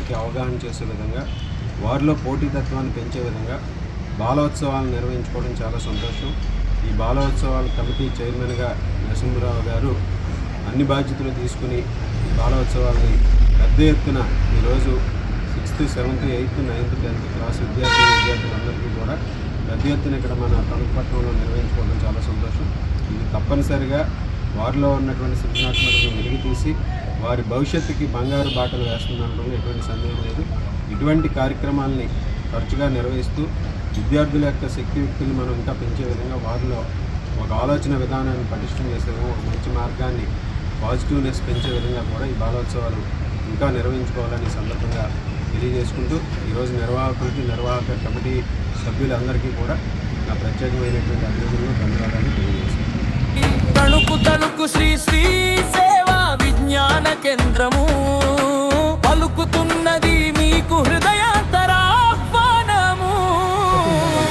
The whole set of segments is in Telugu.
వారికి అవగాహన చేసే విధంగా, వారిలో పోటీతత్వాన్ని పెంచే విధంగా బాలోత్సవాలను నిర్వహించుకోవడం చాలా సంతోషం. ఈ బాలోత్సవాల కమిటీ చైర్మన్గా నరసింహరావు గారు అన్ని బాధ్యతలు తీసుకుని ఈ బాలోత్సవాలని పెద్ద ఎత్తున ఈరోజు 6th, 7th, 8th, 9th, 10th class విద్యార్థులందరికీ కూడా పెద్ద ఎత్తున ఇక్కడ మన తణుకుపట్నంలో నిర్వహించుకోవడం చాలా సంతోషం. ఇది తప్పనిసరిగా వారిలో ఉన్నటువంటి సృజనాత్మకతను వెలికి తీసి వారి భవిష్యత్తుకి బంగారు బాటలు వేస్తుందనడంలో ఎటువంటి సందేహం లేదు. ఇటువంటి కార్యక్రమాలని తరచుగా నిర్వహిస్తూ విద్యార్థుల యొక్క శక్తియుక్తులు మనం ఇంకా పెంచే విధంగా, వారిలో ఒక ఆలోచన విధానాన్ని పటిష్టం చేసే విధంగా, ఒక మంచి మార్గాన్ని, పాజిటివ్నెస్ పెంచే విధంగా కూడా ఈ బాలోత్సవాలు ఇంకా నిర్వహించుకోవాలని సందర్భంగా తెలియజేసుకుంటూ ఈరోజు నిర్వాహక కమిటీ సభ్యులందరికీ కూడా నా ప్రత్యేకమైనటువంటి అభినందనలు, ధన్యవాదాలు తెలియజేస్తున్నాను. తణుకు తణుకు శ్రీ శ్రీ సేవా విజ్ఞాన కేంద్రము పలుకుతున్నది మీకు హృదయాంతరాహ్వానము.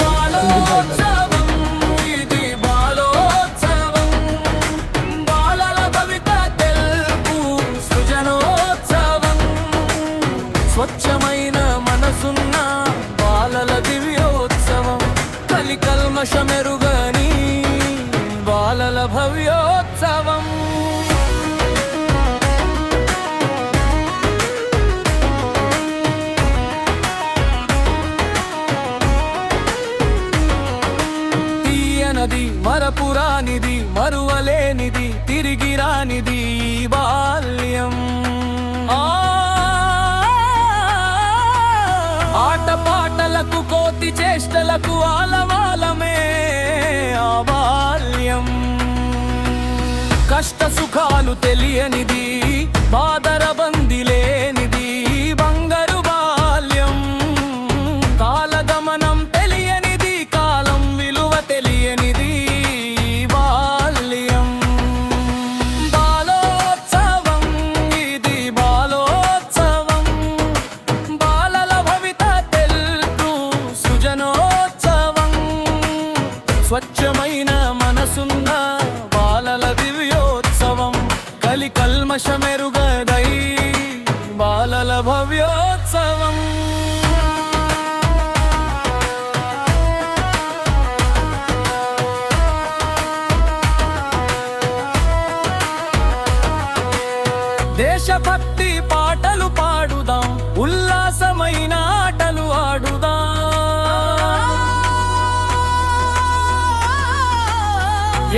బాలోత్సవం ఇది బాలోత్సవం, బాలల భవిత తెలుపు సృజనోత్సవం, స్వచ్ఛమైన మనసున్న బాలల దివ్యోత్సవం, కలికల్మషమెరుగని బాలల భవ్యోత్సవం. తీయనది, మరపురానిది, మరువలేనిది, తిరిగి రానిది బాల్యం. ఆటపాటలకు, కోతి చేష్టలకు ఆలవాలమే ఆ బాల్యం. కష్ట సుఖాలు తెలియనిది, బాదరబంది లేనిది బంగారు బాల్యం. కాలగమనం తెలియనిది, కాలం విలువ తెలియనిది బాల్యం. బాలోత్సవం ఇది బాలోత్సవం, బాలల భవిత తెలుపు సృజనోత్సవం, స్వచ్ఛమైన మనసున్న బాలల దివ్యోత్సవం, కలికల్మషమెరుగదై బాలల భవ్యోత్సవం. దేశభక్తి పాటలు పాడుదాం, ఉల్లాసమైన ఆటలు ఆడుదాం.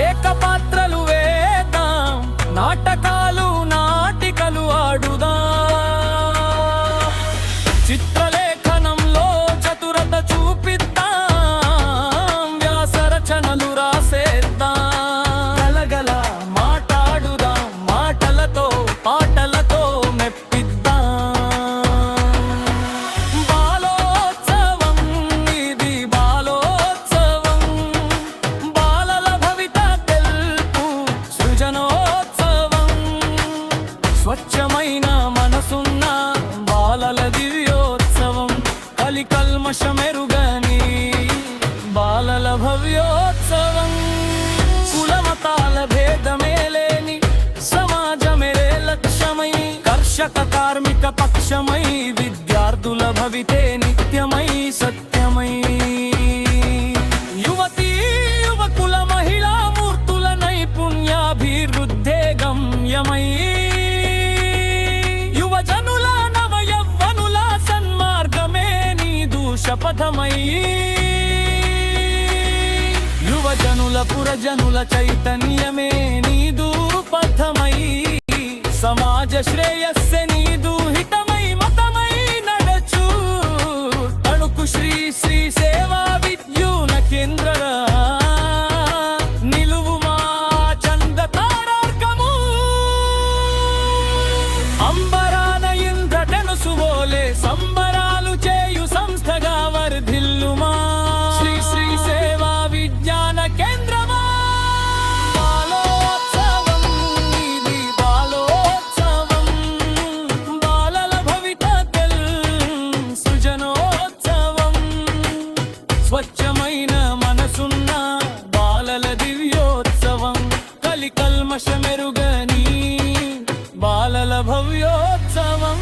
ఏకపాత్రలు వేద్దాం, నాటకాలు నాటికలు ఆడుదాం. చిత్రలేఖనంలో చతురత చూపిద్దాం, వ్యాసరచనలు రాసేద్దాం. గలగల మాట్లాడుదాం, మాటలతో పాటలతో మెప్పిద్దాం. బాలోత్సవం ఇది బాలోత్సవం, బాలల భవిత తెలుపు సృజనోత్సవం, స్వచ్ఛమైన మనసున్న బాలల దివ్యోత్సవం, కలికల్మషమెరుగని బాలల భవ్యోత్సవం. కులమతాల భేదమే లేని సమాజమే లక్ష్యమై, కర్షక కార్మిక పక్షమై, విద్యార్థుల భవితే నిత్యమై సత్యమై. యువతీ యువకుల మహిళా మూర్తుల నైపుణ్యాభివృద్ధే గమ్యమై, యువజనుల నవయవ్వనుల సన్మార్గమే నీదు శపథమై. యువజనుల పురజనుల చైతన్యమే నీదు పథమై, సమాజ శ్రేయస్సే నీదు హితమై మతమై నడచు. తణుకు శ్రీ శ్రీ సేవా విజ్ఞాన కేంద్ర నిలువుమా చంద తారార్కము, అంబరాన ఇంద్రధనుసు వోలే సంబరాలు చేయు సంస్థగా వర్ధిల్లుమా. శ్రీ శ్రీ సేవా విజ్ఞాన కేంద్రమా. బాలోత్సవం ఇది బాలోత్సవం, బాలల భవిత సృజనోత్సవం, స్వచ్ఛమైన మనసున్న బాలల దివ్యోత్సవం, కలికల్మషమెరుగని బాలల భవ్యోత్సవం.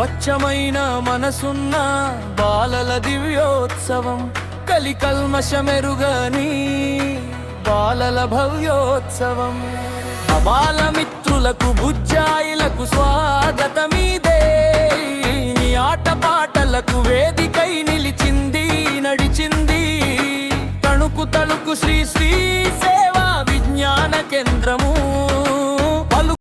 స్వచ్ఛమైన మనసున్న బాలల దివ్యోత్సవం, కలికల్మషమెరుగని బాలల భవ్యోత్సవం. అబాల మిత్రులకు బుజ్జాయిలకు స్వాగతమీదే, ఈ ఆటపాటలకు వేదికై నిలిచింది నడిచింది. తణుకు తణుకు శ్రీ శ్రీ సేవా విజ్ఞాన కేంద్రము,